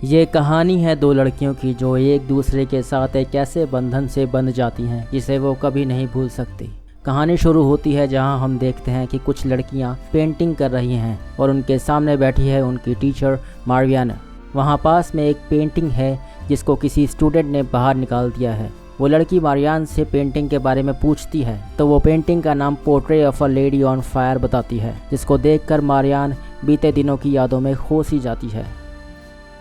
ये कहानी है दो लड़कियों की जो एक दूसरे के साथ एक ऐसे बंधन से बंध जाती हैं जिसे वो कभी नहीं भूल सकती। कहानी शुरू होती है जहां हम देखते हैं कि कुछ लड़कियां पेंटिंग कर रही हैं और उनके सामने बैठी है उनकी टीचर मारियाना। वहां पास में एक पेंटिंग है जिसको किसी स्टूडेंट ने बाहर निकाल दिया है। वो लड़की मारियान से पेंटिंग के बारे में पूछती है तो वो पेंटिंग का नाम portrait of a lady on fire बताती है, जिसको देखकर मारियान बीते दिनों की यादों में खो सी जाती है।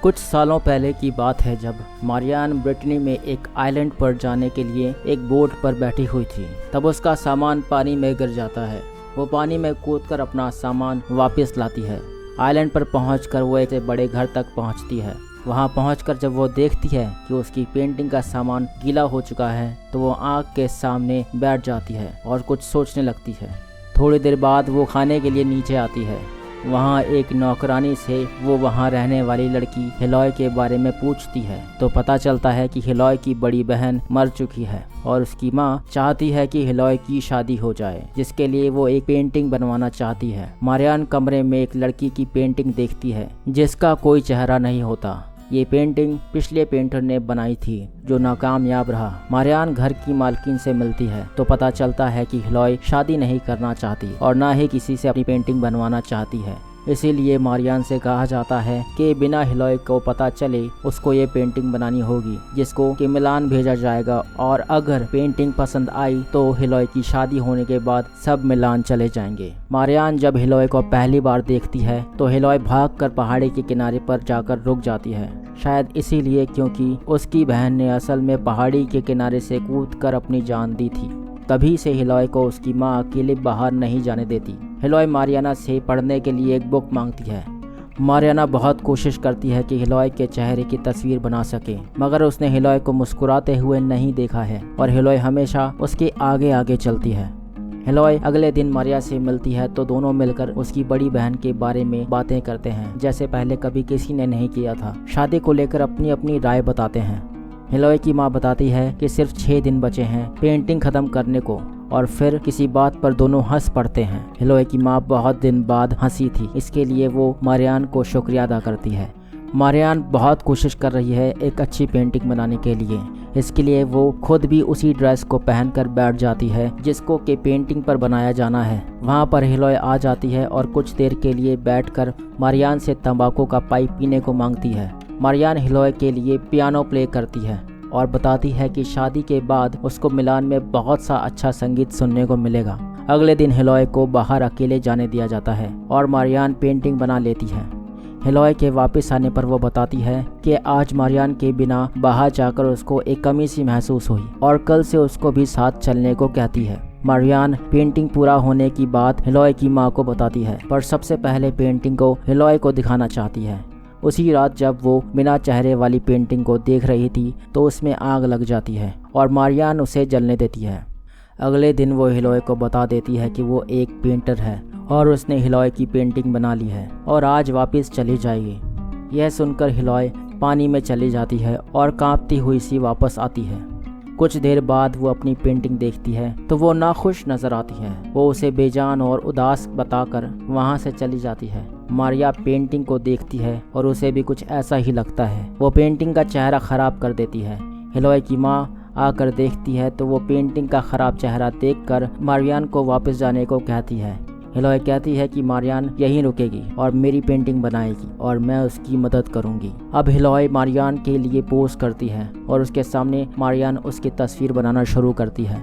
कुछ सालों पहले की बात है जब मारियान ब्रिटनी में एक आइलैंड पर जाने के लिए एक बोट पर बैठी हुई थी। तब उसका सामान पानी में गिर जाता है। वो पानी में कूदकर अपना सामान वापस लाती है। आइलैंड पर पहुंचकर वो एक बड़े घर तक पहुंचती है। वहां पहुंचकर जब वो देखती है कि उसकी पेंटिंग का सामान गीला हो चुका है तो वो आग के सामने बैठ जाती है और कुछ सोचने लगती है। थोड़ी देर बाद वो खाने के लिए नीचे आती है। वहाँ एक नौकरानी से वो वहाँ रहने वाली लड़की हिलॉय के बारे में पूछती है तो पता चलता है कि हिलॉय की बड़ी बहन मर चुकी है और उसकी माँ चाहती है कि हिलॉय की शादी हो जाए, जिसके लिए वो एक पेंटिंग बनवाना चाहती है। मारियान कमरे में एक लड़की की पेंटिंग देखती है जिसका कोई चेहरा नहीं होता। ये पेंटिंग पिछले पेंटर ने बनाई थी जो नाकामयाब रहा। मारियान घर की मालकिन से मिलती है तो पता चलता है कि हिलॉय शादी नहीं करना चाहती और ना ही किसी से अपनी पेंटिंग बनवाना चाहती है। इसीलिए मारियान से कहा जाता है कि बिना हिलॉय को पता चले उसको ये पेंटिंग बनानी होगी, जिसको कि मिलान भेजा जाएगा और अगर पेंटिंग पसंद आई तो हिलॉय की शादी होने के बाद सब मिलान चले जाएंगे। मारियान जब हिलॉय को पहली बार देखती है तो हिलॉय भागकर पहाड़ी के किनारे पर जाकर रुक जाती है, शायद इसीलिए क्योंकि उसकी बहन ने असल में पहाड़ी के किनारे से कूदकर अपनी जान दी थी। तभी से हिलॉय को उसकी माँ अकेले बाहर नहीं जाने देती। हिलॉय मारियाना से पढ़ने के लिए एक बुक मांगती है। मारियाना बहुत कोशिश करती है कि हिलॉय के चेहरे की तस्वीर बना सके, मगर उसने हिलॉय को मुस्कुराते हुए नहीं देखा है और हिलॉय हमेशा उसके आगे आगे चलती है। हिलॉय अगले दिन मारिया से मिलती है तो दोनों मिलकर उसकी बड़ी बहन के बारे में बातें करते हैं जैसे पहले कभी किसी ने नहीं किया था। शादी को लेकर अपनी अपनी राय बताते हैं। हिलॉय की माँ बताती है कि सिर्फ 6 दिन बचे हैं पेंटिंग खत्म करने को और फिर किसी बात पर दोनों हंस पड़ते हैं। हिलॉय की माँ बहुत दिन बाद हंसी थी, इसके लिए वो मारियान को शुक्रिया अदा करती है। मारियान बहुत कोशिश कर रही है एक अच्छी पेंटिंग बनाने के लिए। इसके लिए वो खुद भी उसी ड्रेस को पहनकर बैठ जाती है जिसको के पेंटिंग पर बनाया जाना है। वहाँ पर हिलॉय आ जाती है और कुछ देर के लिए बैठकर मारियान से तंबाकू का पाइप पीने को मांगती है। मारियान हिलॉय के लिए पियानो प्ले करती है और बताती है कि शादी के बाद उसको मिलान में बहुत सा अच्छा संगीत सुनने को मिलेगा। अगले दिन हिलॉय को बाहर अकेले जाने दिया जाता है और मारियान पेंटिंग बना लेती है। हिलॉय के वापस आने पर वो बताती है कि आज मारियान के बिना बाहर जाकर उसको एक कमी सी महसूस हुई और कल से उसको भी साथ चलने को कहती है। मारियान पेंटिंग पूरा होने की बात हिलॉय की माँ को बताती है, पर सबसे पहले पेंटिंग को हिलॉय को दिखाना चाहती है। उसी रात जब वो बिना चेहरे वाली पेंटिंग को देख रही थी तो उसमें आग लग जाती है और मारियान उसे जलने देती है। अगले दिन वो हिलॉय को बता देती है कि वो एक पेंटर है और उसने हिलॉय की पेंटिंग बना ली है और आज वापस चली जाएगी। यह सुनकर हिलॉय पानी में चली जाती है और कांपती हुई सी वापस आती है। कुछ देर बाद वो अपनी पेंटिंग देखती है तो वो नाखुश नजर आती है। वो उसे बेजान और उदास बताकर वहाँ से चली जाती है। मारिया पेंटिंग को देखती है और उसे भी कुछ ऐसा ही लगता है। वो पेंटिंग का चेहरा खराब कर देती है। हिलॉय की माँ आकर देखती है तो वो पेंटिंग का खराब चेहरा देखकर मारियान को वापस जाने को कहती है। हिलॉय कहती है कि मारियान यहीं रुकेगी और मेरी पेंटिंग बनाएगी और मैं उसकी मदद करूंगी। अब हिलॉय मारियान के लिए पोज करती है और उसके सामने मारियान उसकी तस्वीर बनाना शुरू करती है।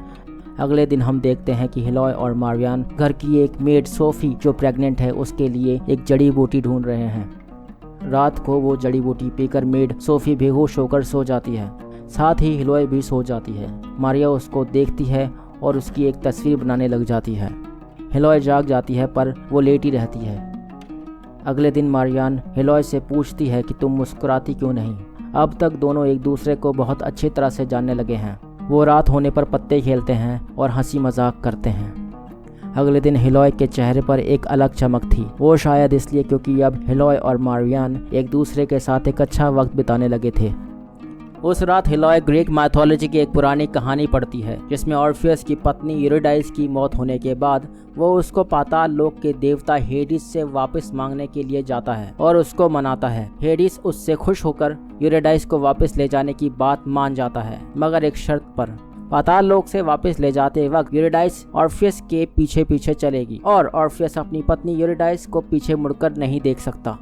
अगले दिन हम देखते हैं कि हिलॉय और मारियान घर की एक मेड सोफी जो प्रेग्नेंट है उसके लिए एक जड़ी बूटी ढूंढ रहे हैं। रात को वो जड़ी बूटी पीकर मेड सोफी बेहोश होकर सो जाती है, साथ ही हिलॉय भी सो जाती है। मारिया उसको देखती है और उसकी एक तस्वीर बनाने लग जाती है। हिलॉय जाग जाती है पर वो लेटी रहती है। अगले दिन मारियान हिलॉय से पूछती है कि तुम मुस्कुराती क्यों नहीं। अब तक दोनों एक दूसरे को बहुत अच्छी तरह से जानने लगे हैं। वो रात होने पर पत्ते खेलते हैं और हंसी मजाक करते हैं। अगले दिन हिलॉय के चेहरे पर एक अलग चमक थी। वो शायद इसलिए क्योंकि अब हिलॉय और मारियान एक दूसरे के साथ एक अच्छा वक्त बिताने लगे थे। उस रात हिलोय ग्रीक माइथोलॉजी की एक पुरानी कहानी पढ़ती है जिसमें ऑर्फियस की पत्नी यूरिडाइस की मौत होने के बाद वो उसको पाताल लोक के देवता हेडिस से वापस मांगने के लिए जाता है और उसको मनाता है। हेडिस उससे खुश होकर यूरिडाइस को वापस ले जाने की बात मान जाता है, मगर एक शर्त पर। पाताल लोक से वापस ले जाते वक्त यूरिडाइस ऑर्फियस के पीछे पीछे चलेगी और ऑर्फियस अपनी पत्नी यूरिडाइस को पीछे मुड़कर नहीं देख सकता।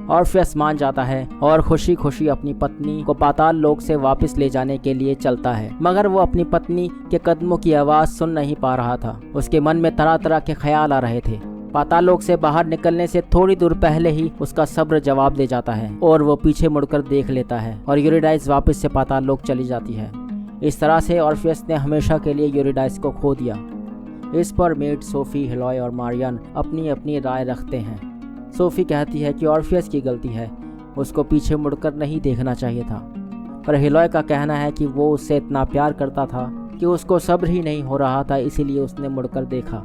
ऑर्फियस मान जाता है और खुशी खुशी अपनी पत्नी को पाताल लोक से वापस ले जाने के लिए चलता है, मगर वो अपनी पत्नी के कदमों की आवाज सुन नहीं पा रहा था। उसके मन में तरह तरह के ख्याल आ रहे थे। पाताल लोक से बाहर निकलने से थोड़ी दूर पहले ही उसका सब्र जवाब दे जाता है और वो पीछे मुड़कर देख लेता है और यूरिडाइस वापस से पाताल लोक चली जाती है। इस तरह से ऑर्फियस ने हमेशा के लिए यूरिडाइस को खो दिया। इस पर मेड सोफी, हिलोय और मारियान अपनी अपनी राय रखते हैं। सोफी कहती है कि ऑर्फियस की गलती है, उसको पीछे मुड़कर नहीं देखना चाहिए था। पर हिलोय का कहना है कि वो उससे इतना प्यार करता था कि उसको सब्र ही नहीं हो रहा था, इसीलिए उसने मुड़कर देखा।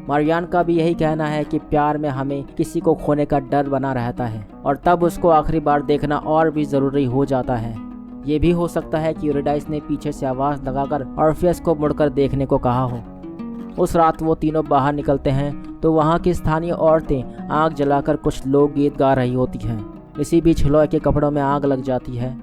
मारियान का भी यही कहना है कि प्यार में हमें किसी को खोने का डर बना रहता है और तब उसको आखिरी बार देखना और भी ज़रूरी हो जाता है। ये भी हो सकता है कि यूरिडाइस ने पीछे से आवाज़ लगाकर ऑर्फियस को मुड़कर देखने को कहा हो। उस रात वो तीनों बाहर निकलते हैं तो वहाँ की स्थानीय औरतें आग जलाकर कुछ लोकगीत गा रही होती हैं। इसी बीच हिलोय के कपड़ों में आग लग जाती है।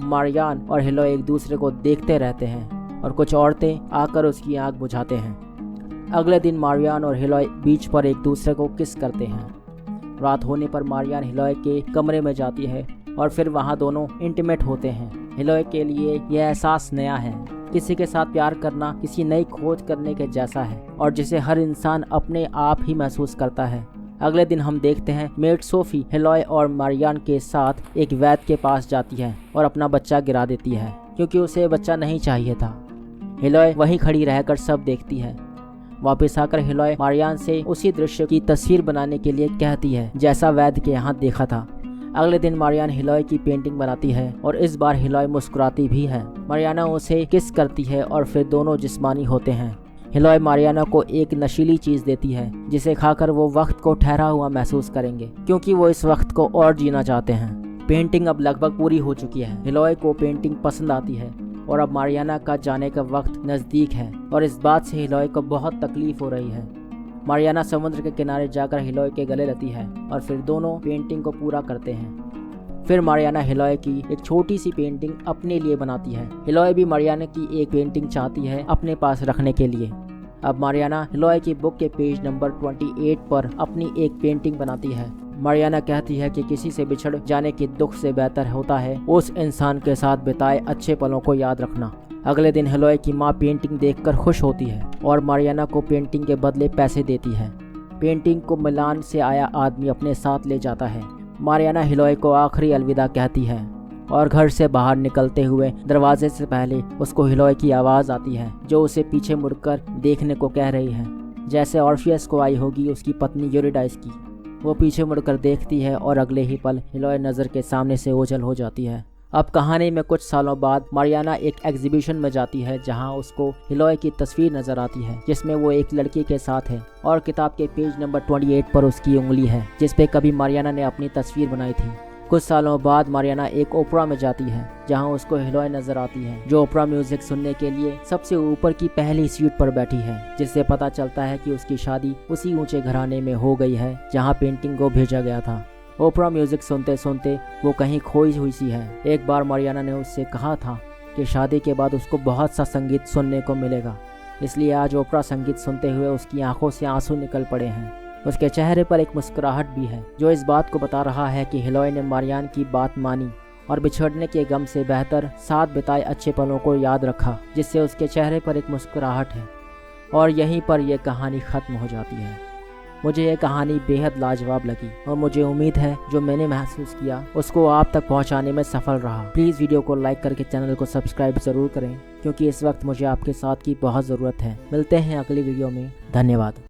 मारियान और हिलोय एक दूसरे को देखते रहते हैं और कुछ औरतें आकर उसकी आग बुझाते हैं। अगले दिन मारियान और हिलोय बीच पर एक दूसरे को किस करते हैं। रात होने पर मारियान हिलोय के कमरे में जाती है और फिर वहाँ दोनों इंटीमेट होते हैं। हिलोय के लिए यह एहसास नया है। किसी के साथ प्यार करना किसी नई खोज करने के जैसा है और जिसे हर इंसान अपने आप ही महसूस करता है। अगले दिन हम देखते हैं मेड सोफी हिलोय और मारियान के साथ एक वैद्य के पास जाती है और अपना बच्चा गिरा देती है क्योंकि उसे बच्चा नहीं चाहिए था। हिलोय वहीं खड़ी रहकर सब देखती है। वापस आकर हिलोय मारियान से उसी दृश्य की तस्वीर बनाने के लिए कहती है जैसा वैद्य के यहाँ देखा था। अगले दिन मारियान हिलोय की पेंटिंग बनाती है और इस बार हिलोय मुस्कुराती भी है। मारियाना उसे किस करती है और फिर दोनों जिस्मानी होते हैं। हिलोय मारियाना को एक नशीली चीज देती है जिसे खाकर वो वक्त को ठहरा हुआ महसूस करेंगे क्योंकि वो इस वक्त को और जीना चाहते हैं। पेंटिंग अब लगभग पूरी हो चुकी है। हिलोय को पेंटिंग पसंद आती है और अब मारियाना का जाने का वक्त नजदीक है और इस बात से हिलोय को बहुत तकलीफ हो रही है। मारियाना समुद्र के किनारे जाकर हिलोय के गले लगती है और फिर दोनों पेंटिंग को पूरा करते हैं। फिर मारियाना हिलोय की एक छोटी सी पेंटिंग अपने लिए बनाती है। हिलोय भी मारियाना की एक पेंटिंग चाहती है अपने पास रखने के लिए। अब मारियाना हिलोय की बुक के पेज नंबर 28 पर अपनी एक पेंटिंग बनाती है। मारियाना कहती है कि किसी से बिछड़ जाने के दुख से बेहतर होता है उस इंसान के साथ बिताए अच्छे पलों को याद रखना। अगले दिन हिलोय की माँ पेंटिंग देखकर खुश होती है और मारियाना को पेंटिंग के बदले पैसे देती है। पेंटिंग को मिलान से आया आदमी अपने साथ ले जाता है। मारियाना हिलोय को आखिरी अलविदा कहती है और घर से बाहर निकलते हुए दरवाजे से पहले उसको हिलोय की आवाज़ आती है जो उसे पीछे मुड़कर देखने को कह रही है, जैसे ऑर्फियस को आई होगी उसकी पत्नी यूरिडाइस की। वो पीछे मुड़कर देखती है और अगले ही पल हिलोय नज़र के सामने से ओझल हो जाती है। अब कहानी में कुछ सालों बाद मारियाना एक एग्जीबिशन में जाती है जहां उसको हिलोय की तस्वीर नजर आती है जिसमें वो एक लड़की के साथ है और किताब के पेज नंबर 28 पर उसकी उंगली है जिस पे कभी मारियाना ने अपनी तस्वीर बनाई थी। कुछ सालों बाद मारियाना एक ओपरा में जाती है जहां उसको हिलोय नजर आती है जो ओपरा म्यूजिक सुनने के लिए सबसे ऊपर की पहली सीट पर बैठी है, जिससे पता चलता है कि उसकी शादी उसी ऊंचे घराने में हो गई है जहां पेंटिंग को भेजा गया था। ओपरा म्यूजिक सुनते सुनते वो कहीं खोई हुई सी है। एक बार मारियाना ने उससे कहा था कि शादी के बाद उसको बहुत सा संगीत सुनने को मिलेगा, इसलिए आज ओपरा संगीत सुनते हुए उसकी आंखों से आंसू निकल पड़े हैं। उसके चेहरे पर एक मुस्कुराहट भी है जो इस बात को बता रहा है कि हिलोय ने मारियान की बात मानी और बिछड़ने के गम से बेहतर साथ बिताए अच्छे पलों को याद रखा, जिससे उसके चेहरे पर एक मुस्कुराहट है। और यहीं पर यह कहानी ख़त्म हो जाती है। मुझे ये कहानी बेहद लाजवाब लगी और मुझे उम्मीद है जो मैंने महसूस किया उसको आप तक पहुंचाने में सफल रहा। प्लीज़ वीडियो को लाइक करके चैनल को सब्सक्राइब ज़रूर करें क्योंकि इस वक्त मुझे आपके साथ की बहुत ज़रूरत है। मिलते हैं अगली वीडियो में। धन्यवाद।